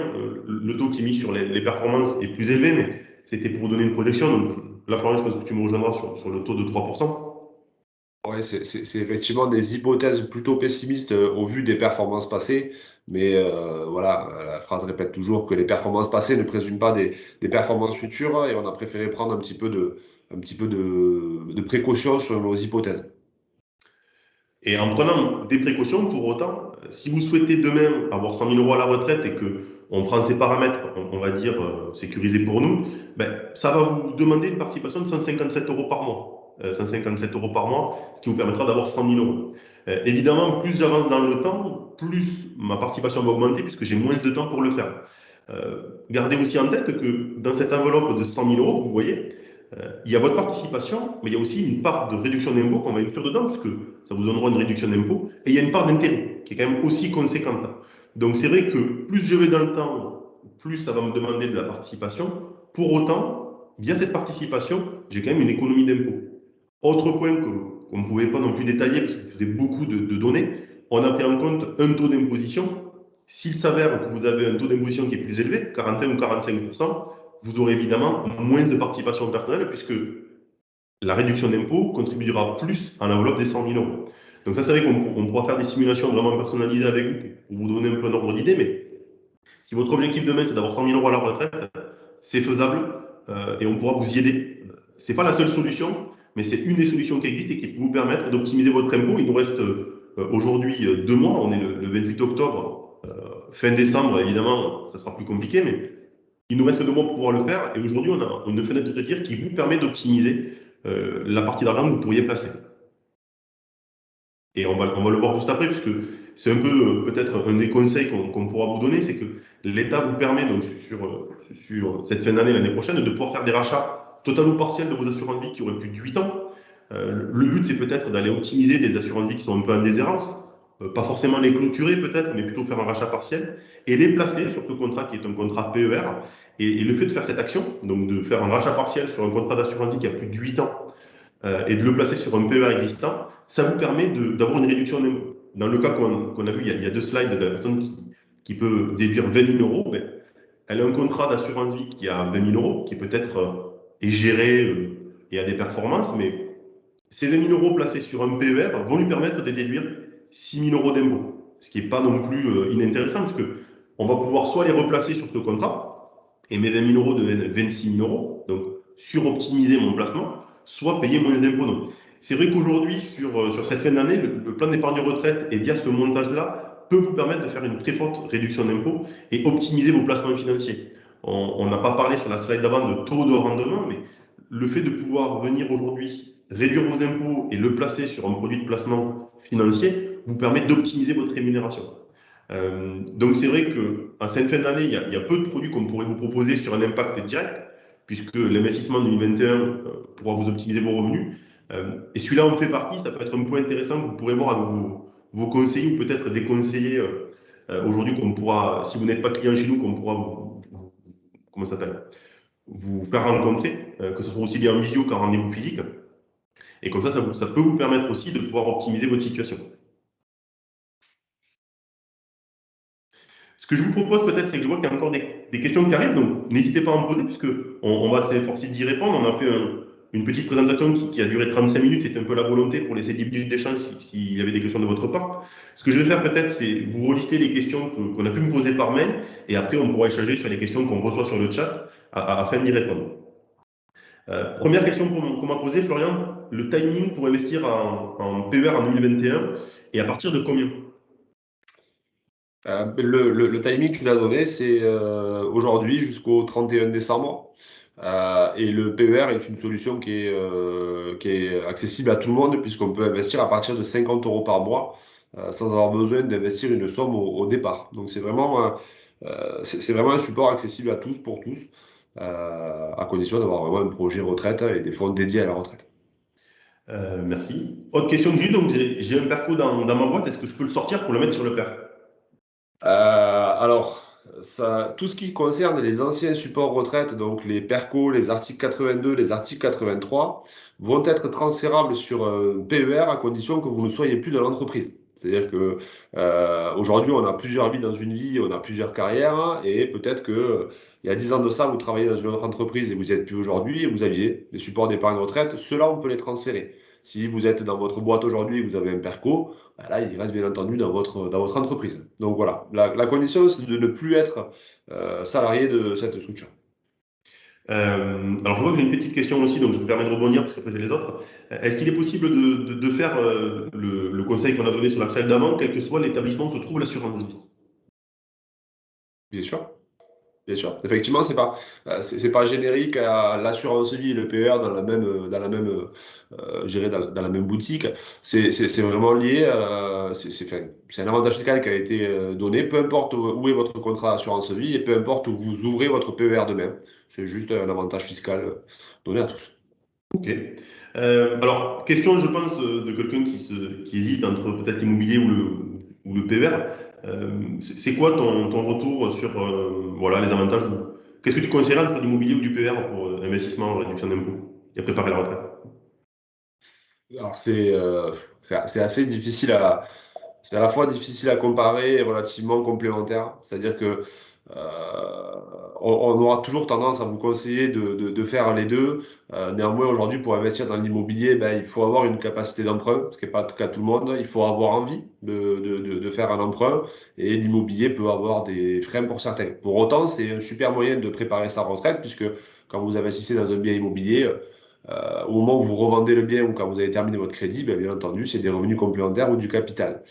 Le taux qui est mis sur les performances est plus élevé, mais c'était pour vous donner une projection. Donc là, Florian, je pense que tu me rejoindras sur le taux de 3%. Ouais, c'est effectivement des hypothèses plutôt pessimistes au vu des performances passées. Mais voilà, la phrase répète toujours que les performances passées ne présument pas des performances futures et on a préféré prendre un petit peu de précaution sur nos hypothèses. Et en prenant des précautions, pour autant, si vous souhaitez demain avoir 100 000 euros à la retraite et que on prend ces paramètres, on va dire, sécurisés pour nous, ben, ça va vous demander une participation de 157 euros par mois. 157 euros par mois, ce qui vous permettra d'avoir 100 000 euros. Évidemment, plus j'avance dans le temps, plus ma participation va augmenter puisque j'ai moins de temps pour le faire. Gardez aussi en tête que dans cette enveloppe de 100 000 euros que vous voyez, il y a votre participation, mais il y a aussi une part de réduction d'impôt qu'on va inclure dedans, puisque ça vous donnera une réduction d'impôt, et il y a une part d'intérêt qui est quand même aussi conséquente. Donc c'est vrai que plus je vais dans le temps, plus ça va me demander de la participation. Pour autant, via cette participation, j'ai quand même une économie d'impôt. Autre point qu'on ne pouvait pas non plus détailler, parce que ça faisait beaucoup de données, on a pris en compte un taux d'imposition. S'il s'avère que vous avez un taux d'imposition qui est plus élevé, 41 ou 45%, vous aurez évidemment moins de participation personnelle, puisque la réduction d'impôt contribuera plus à l'enveloppe des 100 000 euros. Donc ça, c'est vrai qu'on pourra faire des simulations vraiment personnalisées avec vous pour vous donner un peu un ordre d'idée, mais si votre objectif demain, c'est d'avoir 100 000 euros à la retraite, c'est faisable et on pourra vous y aider. Ce n'est pas la seule solution, mais c'est une des solutions qui existent et qui peut vous permettre d'optimiser votre impôt. Il nous reste aujourd'hui 2 mois, on est le 28 octobre, fin décembre, évidemment, ça sera plus compliqué, mais il nous reste 2 mois pour pouvoir le faire. Et aujourd'hui, on a une fenêtre de tir qui vous permet d'optimiser la partie d'argent que vous pourriez placer. Et on va le voir juste après, puisque c'est un peu peut-être un des conseils qu'on pourra vous donner, c'est que l'État vous permet, donc, sur cette fin d'année, l'année prochaine, de pouvoir faire des rachats total ou partiels de vos assurances vie qui auraient plus de 8 ans. Le but, c'est peut-être d'aller optimiser des assurances vie qui sont un peu en déshérence, pas forcément les clôturer peut-être, mais plutôt faire un rachat partiel, et les placer sur ce contrat qui est un contrat PER. Et le fait de faire cette action, donc de faire un rachat partiel sur un contrat d'assurance vie qui a plus de 8 ans, et de le placer sur un PER existant, ça vous permet d'avoir une réduction d'impôt. Dans le cas qu'on a vu, il y a 2 slides de la personne qui peut déduire 20 000 euros, ben, elle a un contrat d'assurance vie qui a 20 000 euros, qui peut-être est géré et a des performances, mais ces 20 000 euros placés sur un PER vont lui permettre de déduire 6 000 euros d'impôt, ce qui n'est pas non plus inintéressant, parce qu'on va pouvoir soit les replacer sur ce contrat, et mes 20 000 euros deviennent 26 000 euros, donc suroptimiser mon placement, soit payer moins d'impôts. C'est vrai qu'aujourd'hui, sur cette fin d'année, le plan d'épargne retraite, et via ce montage-là, peut vous permettre de faire une très forte réduction d'impôts et optimiser vos placements financiers. On n'a pas parlé sur la slide d'avant de taux de rendement, mais le fait de pouvoir venir aujourd'hui réduire vos impôts et le placer sur un produit de placement financier vous permet d'optimiser votre rémunération. Donc c'est vrai qu'en cette fin d'année, il y a peu de produits qu'on pourrait vous proposer sur un impact direct, puisque l'investissement 2021 pourra vous optimiser vos revenus. Et celui-là en fait partie, ça peut être un point intéressant que vous pourrez voir avec vos conseillers ou peut-être des conseillers aujourd'hui qu'on pourra, si vous n'êtes pas client chez nous, qu'on pourra comment ça s'appelle, vous faire rencontrer, que ce soit aussi bien en visio qu'en rendez-vous physique. Et comme ça peut vous permettre aussi de pouvoir optimiser votre situation. Ce que je vous propose peut-être, c'est que je vois qu'il y a encore des questions qui arrivent, donc n'hésitez pas à en poser, puisque on va s'efforcer d'y répondre. On a fait une petite présentation qui a duré 35 minutes, c'était un peu la volonté pour laisser 10 minutes d'échange s'il y avait des questions de votre part. Ce que je vais faire peut-être, c'est vous relister les questions qu'on a pu me poser par mail, et après on pourra échanger sur les questions qu'on reçoit sur le chat afin d'y répondre. Première question qu'on m'a posée, Florian, le timing pour investir en PER en 2021 et à partir de combien? Le timing que tu l'as donné, c'est aujourd'hui jusqu'au 31 décembre. Et le PER est une solution qui est accessible à tout le monde puisqu'on peut investir à partir de 50 euros par mois sans avoir besoin d'investir une somme au départ. Donc c'est vraiment un support accessible à tous pour tous, à condition d'avoir vraiment un projet retraite et des fonds dédiés à la retraite. Merci. Autre question que j'ai eue, donc j'ai un perco dans ma boîte, est-ce que je peux le sortir pour le mettre sur le PER? Tout ce qui concerne les anciens supports retraite, donc les PERCO, les articles 82, les articles 83, vont être transférables sur PER à condition que vous ne soyez plus dans l'entreprise. C'est-à-dire que aujourd'hui, on a plusieurs vies dans une vie, on a plusieurs carrières, hein, et peut-être que il y a 10 ans de ça, vous travaillez dans une autre entreprise et vous n'y êtes plus aujourd'hui, et vous aviez des supports d'épargne retraite. Ceux-là, on peut les transférer. Si vous êtes dans votre boîte aujourd'hui et que vous avez un PERCO, bah là, il reste bien entendu dans votre entreprise. Donc voilà, la condition, c'est de ne plus être salarié de cette structure. Alors, je vois que j'ai une petite question aussi, donc je me permets de rebondir parce qu'après j'ai les autres. Est-ce qu'il est possible de faire le conseil qu'on a donné sur la slide d'avant, quel que soit l'établissement où se trouve l'assurance vie? Bien sûr. Bien sûr, effectivement, c'est pas générique à l'assurance vie et le PER je dirais dans la même boutique. C'est vraiment lié. C'est un avantage fiscal qui a été donné, peu importe où est votre contrat d'assurance vie et peu importe où vous ouvrez votre PER demain. C'est juste un avantage fiscal donné à tous. Ok. Alors, question, je pense, de quelqu'un qui hésite entre peut-être l'immobilier ou le PER. C'est quoi ton retour sur voilà, les avantages qu'est-ce que tu conseillerais entre l'immobilier ou du PER pour investissement en réduction d'impôts et préparer la retraite? Alors c'est assez difficile c'est à la fois difficile à comparer et relativement complémentaire. C'est-à-dire que on aura toujours tendance à vous conseiller de faire les deux. Néanmoins, aujourd'hui, pour investir dans l'immobilier, ben, il faut avoir une capacité d'emprunt, ce qui n'est pas le cas de tout le monde. Il faut avoir envie de faire un emprunt et l'immobilier peut avoir des freins pour certains. Pour autant, c'est un super moyen de préparer sa retraite puisque quand vous investissez dans un bien immobilier, au moment où vous revendez le bien ou quand vous avez terminé votre crédit, ben, bien entendu, c'est des revenus complémentaires ou du capital.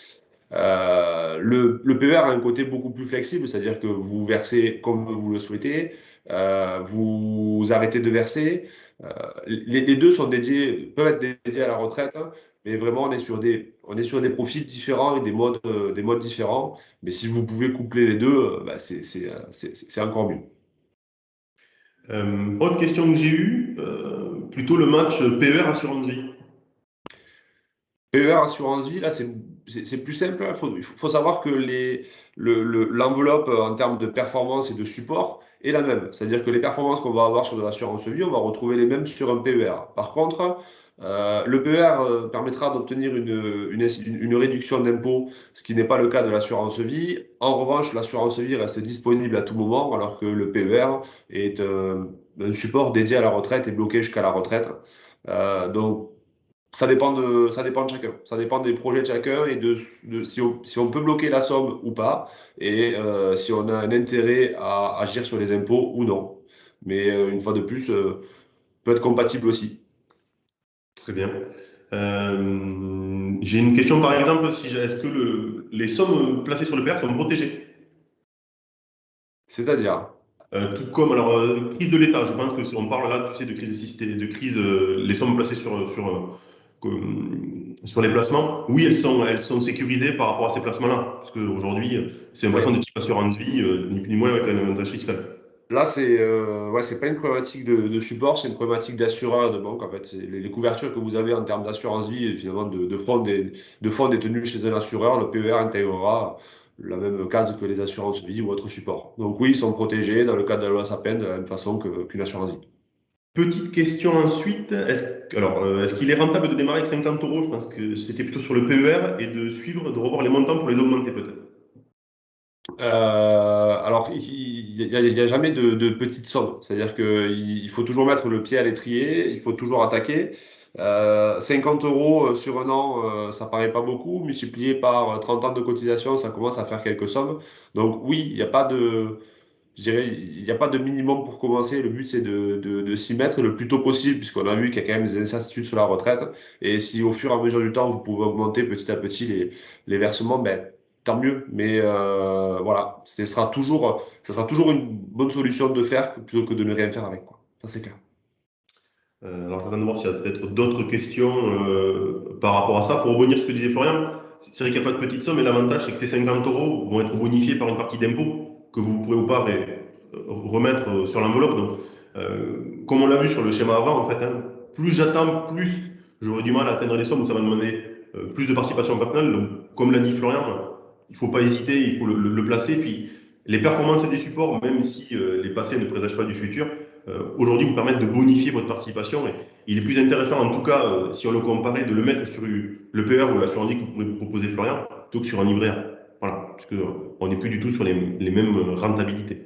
Le PER a un côté beaucoup plus flexible, c'est-à-dire que vous versez comme vous le souhaitez, vous arrêtez de verser. Euh, les deux peuvent être dédiés à la retraite, hein, mais vraiment on est sur des profils différents et des modes différents. Mais si vous pouvez coupler les deux, bah, c'est encore mieux. Autre question que j'ai eue, plutôt le match PER assurance vie. PER Assurance Vie, là, c'est plus simple. Il faut savoir que l'enveloppe en termes de performance et de support est la même. C'est-à-dire que les performances qu'on va avoir sur de l'assurance vie, on va retrouver les mêmes sur un PER. Par contre, le PER permettra d'obtenir une réduction d'impôt, ce qui n'est pas le cas de l'assurance vie. En revanche, l'assurance vie reste disponible à tout moment, alors que le PER est un support dédié à la retraite et bloqué jusqu'à la retraite. Donc, ça dépend de chacun. Ça dépend des projets de chacun et si on peut bloquer la somme ou pas et si on a un intérêt à agir sur les impôts ou non. Mais une fois de plus, peut être compatible aussi. Très bien. J'ai une question, par exemple, est-ce que les sommes placées sur le PER sont protégées? C'est-à-dire, Tout comme, alors, crise de l'État, je pense que si on parle là, tu sais, de crise, de crise, les sommes placées sur les placements, oui, elles sont sécurisées par rapport à ces placements-là. Parce qu'aujourd'hui, c'est un placement oui. de type assurance vie, ni plus ni moins avec un avantage fiscal. Là, c'est pas une problématique de support, c'est une problématique d'assureur et de banque. En fait, c'est les couvertures que vous avez en termes d'assurance vie, et finalement de fonds détenus chez un assureur, le PER intégrera la même case que les assurances vie ou autres supports. Donc oui, ils sont protégés dans le cadre de la loi Sapin de la même façon qu'une assurance vie. Petite question ensuite, est-ce qu'il est rentable de démarrer avec 50 euros? Je pense que c'était plutôt sur le PER et de suivre, de revoir les montants pour les augmenter peut-être. Alors, il y a jamais de petite somme. C'est-à-dire qu'il faut toujours mettre le pied à l'étrier, il faut toujours attaquer. 50 euros sur un an, ça paraît pas beaucoup. Multiplié par 30 ans de cotisation, ça commence à faire quelques sommes. Donc oui, il n'y a pas de, je dirais, il n'y a pas de minimum pour commencer. Le but, c'est de s'y mettre le plus tôt possible, puisqu'on a vu qu'il y a quand même des incertitudes sur la retraite. Et si au fur et à mesure du temps, vous pouvez augmenter petit à petit les versements, ben, tant mieux. Mais voilà, ça sera toujours une bonne solution de faire plutôt que de ne rien faire avec, quoi. Ça, c'est clair. Alors, j'attends de voir s'il y a peut-être d'autres questions par rapport à ça. Pour rebondir sur ce que disait Florian, c'est vrai qu'il n'y a pas de petite somme, mais l'avantage, c'est que ces 50 euros vont être bonifiés par une partie d'impôt que vous pourrez ou pas remettre sur l'enveloppe. Donc, comme on l'a vu sur le schéma avant, en fait, hein, plus j'attends, plus j'aurai du mal à atteindre les sommes, ça va demander plus de participation personnelle. Donc, comme l'a dit Florian, il ne faut pas hésiter, il faut le placer. Puis, les performances des supports, même si les passés ne présagent pas du futur, aujourd'hui vous permettent de bonifier votre participation. Et il est plus intéressant, en tout cas, si on le comparait, de le mettre sur le PER ou l'assurance vie que vous pourrez vous proposer, Florian, plutôt que sur un livret A. Voilà, parce qu'on n'est plus du tout sur les mêmes rentabilités.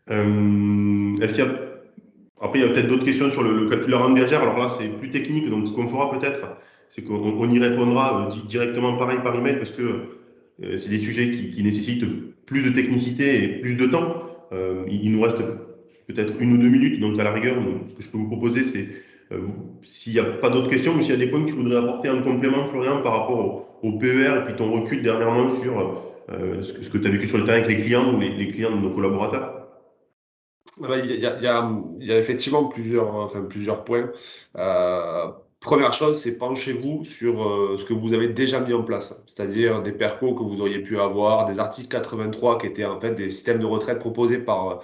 Est-ce qu'il y a... Après, il y a peut-être d'autres questions sur le calculateur engagère. Alors là, c'est plus technique. Donc, ce qu'on fera peut-être, c'est qu'on y répondra directement pareil par email parce que c'est des sujets qui nécessitent plus de technicité et plus de temps. Il nous reste peut-être 1 ou 2 minutes. Donc, à la rigueur, ce que je peux vous proposer, c'est s'il n'y a pas d'autres questions ou s'il y a des points que tu voudrais apporter en complément, Florian, par rapport au PER et puis ton recul dernièrement sur ce que tu as vécu sur le terrain avec les clients ou les clients de nos collaborateurs. Voilà, il y a effectivement plusieurs points. Euh, Première chose, c'est penchez-vous sur ce que vous avez déjà mis en place, c'est-à-dire des percos que vous auriez pu avoir, des articles 83 qui étaient en fait des systèmes de retraite proposés par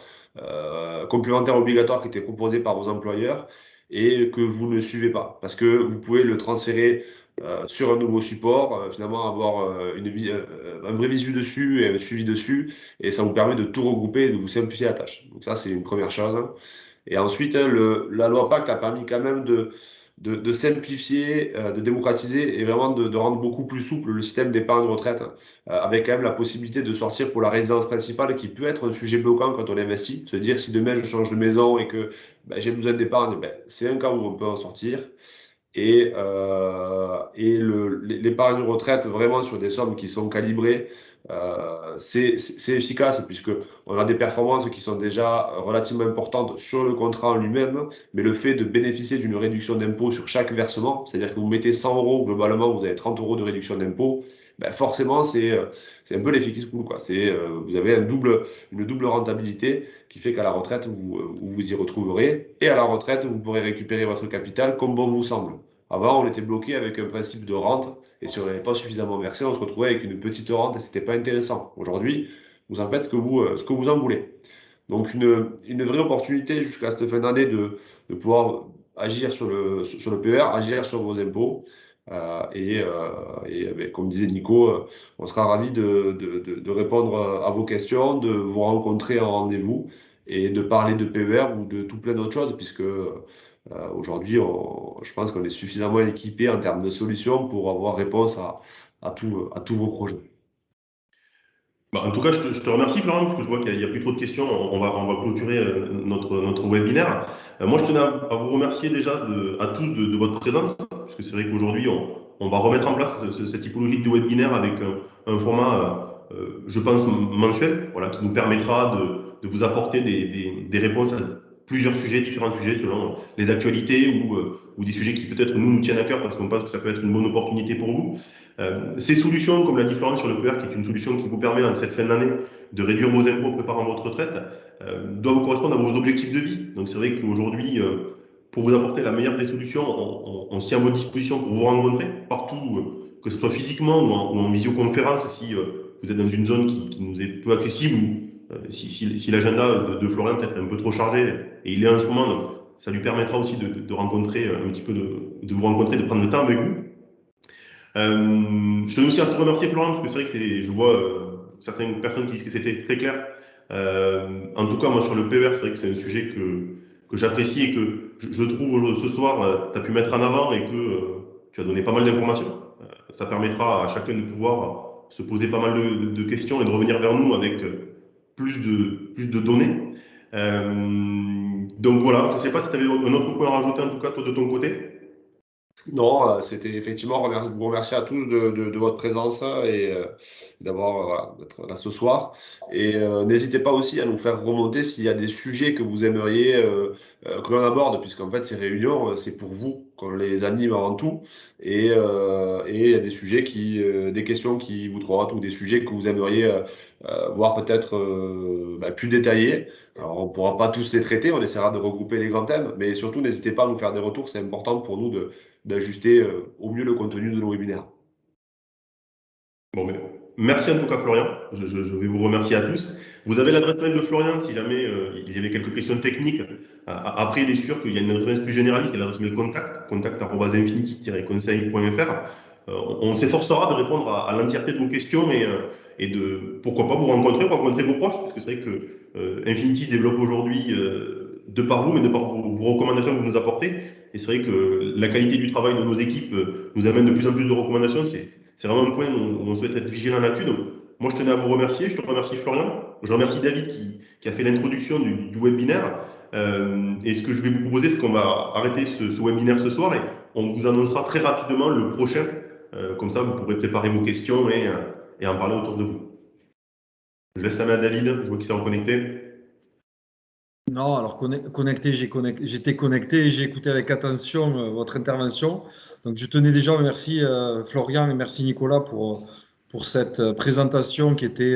complémentaires obligatoires qui étaient proposés par vos employeurs et que vous ne suivez pas, parce que vous pouvez le transférer sur un nouveau support, finalement avoir un vrai visu dessus et un suivi dessus et ça vous permet de tout regrouper et de vous simplifier la tâche. Donc ça, c'est une première chose, hein. Et ensuite, hein, la loi Pacte a permis quand même de simplifier, de démocratiser et vraiment de rendre beaucoup plus souple le système d'épargne retraite, hein, avec quand même la possibilité de sortir pour la résidence principale qui peut être un sujet bloquant quand on investit. Se dire si demain je change de maison et que ben, j'ai besoin d'épargne, ben, c'est un cas où on peut en sortir. Et l'épargne retraite, vraiment sur des sommes qui sont calibrées, c'est efficace puisque on a des performances qui sont déjà relativement importantes sur le contrat en lui-même, mais le fait de bénéficier d'une réduction d'impôt sur chaque versement, c'est-à-dire que vous mettez 100 euros, globalement, vous avez 30 euros de réduction d'impôt, ben forcément, c'est un peu l'effet qui se coule, quoi. Vous avez une double rentabilité qui fait qu'à la retraite, vous y retrouverez, et à la retraite, vous pourrez récupérer votre capital comme bon vous semble. Avant, on était bloqué avec un principe de rente, et si on n'avait pas suffisamment versé, on se retrouvait avec une petite rente et c'était pas intéressant. Aujourd'hui, vous en faites ce que vous en voulez. Donc, une vraie opportunité jusqu'à cette fin d'année de pouvoir agir sur le PER, agir sur vos impôts. Comme disait Nico, on sera ravis de répondre à vos questions, de vous rencontrer en rendez-vous et de parler de PER ou de tout plein d'autres choses, puisque aujourd'hui, je pense qu'on est suffisamment équipé en termes de solutions pour avoir réponse à tous vos projets. Bah, en tout cas, je te remercie, Florent, parce que je vois qu'il n'y a plus trop de questions. On va clôturer notre webinaire. Moi, je tenais à vous remercier déjà à tous de votre présence, parce que c'est vrai qu'aujourd'hui, on va remettre en place cette typologie de webinaire avec un format, je pense, mensuel, voilà, qui nous permettra de vous apporter des réponses à plusieurs sujets, différents sujets, selon les actualités ou des sujets qui peut-être nous tiennent à cœur, parce qu'on pense que ça peut être une bonne opportunité pour vous. Ces solutions, comme l'a dit Florent sur le PER, qui est une solution qui vous permet en cette fin d'année de réduire vos impôts en préparant votre retraite, doivent correspondre à vos objectifs de vie. Donc c'est vrai qu'aujourd'hui, pour vous apporter la meilleure des solutions, on se tient à votre disposition pour vous rencontrer partout, que ce soit physiquement ou en visioconférence, si vous êtes dans une zone qui nous est peu accessible ou si l'agenda de Florian peut-être est un peu trop chargé, et il est en ce moment, donc ça lui permettra aussi de rencontrer un petit peu, de vous rencontrer, de prendre le temps avec vous. Je tenais aussi à te remercier, Florent, parce que c'est vrai que je vois certaines personnes qui disent que c'était très clair. En tout cas, moi, sur le PER, c'est vrai que c'est un sujet que j'apprécie et que je trouve ce soir, tu as pu mettre en avant et que tu as donné pas mal d'informations. Ça permettra à chacun de pouvoir se poser pas mal de questions et de revenir vers nous avec plus de données. Donc voilà, je ne sais pas si tu avais un autre point à rajouter, en tout cas, toi, de ton côté. Non, c'était effectivement vous remercier à tous de votre présence et d'avoir voilà, d'être là ce soir. Et n'hésitez pas aussi à nous faire remonter s'il y a des sujets que vous aimeriez que l'on aborde, puisqu'en fait ces réunions, c'est pour vous qu'on les anime avant tout. Et il y a des sujets des questions qui vous trottent ou des sujets que vous aimeriez voir peut-être plus détaillés. Alors on ne pourra pas tous les traiter, on essaiera de regrouper les grands thèmes, mais surtout n'hésitez pas à nous faire des retours, c'est important pour nous d'ajuster au mieux le contenu de nos webinaires. Bon, mais merci en tout cas, Florian. Je vais vous remercier à tous. Vous avez l'adresse mail de Florian si jamais il y avait quelques questions techniques. Après, il est sûr qu'il y a une adresse plus généraliste, qui est l'adresse mail contact@infinity-conseil.fr. On s'efforcera de répondre à l'entièreté de vos questions et de, pourquoi pas, vous rencontrer vos proches, parce que c'est vrai que Infinity se développe aujourd'hui de par vous, mais de par vos recommandations que vous nous apportez. Et c'est vrai que la qualité du travail de nos équipes nous amène de plus en plus de recommandations. C'est vraiment un point où on souhaite être vigilant là-dessus. Donc, moi, je tenais à vous remercier. Je te remercie, Florian. Je remercie David qui a fait l'introduction du webinaire. Et ce que je vais vous proposer, c'est qu'on va arrêter ce webinaire ce soir et on vous annoncera très rapidement le prochain. Comme ça, vous pourrez préparer vos questions et en parler autour de vous. Je laisse la main à David. Je vois qu'il s'est reconnecté. Non, alors j'étais connecté et j'ai écouté avec attention votre intervention. Donc je tenais déjà à remercier Florian et merci Nicolas pour cette présentation qui était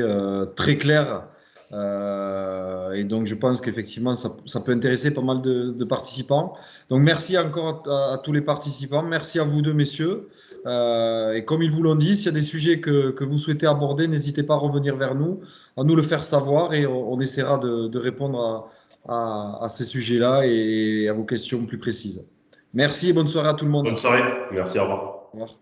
très claire. Et donc je pense qu'effectivement ça peut intéresser pas mal de participants. Donc merci encore à tous les participants. Merci à vous deux, messieurs. Et comme ils vous l'ont dit, s'il y a des sujets que vous souhaitez aborder, n'hésitez pas à revenir vers nous, à nous le faire savoir et on essaiera de répondre à ces sujets-là et à vos questions plus précises. Merci et bonne soirée à tout le Bonne monde. soirée. Merci, au revoir. Au revoir.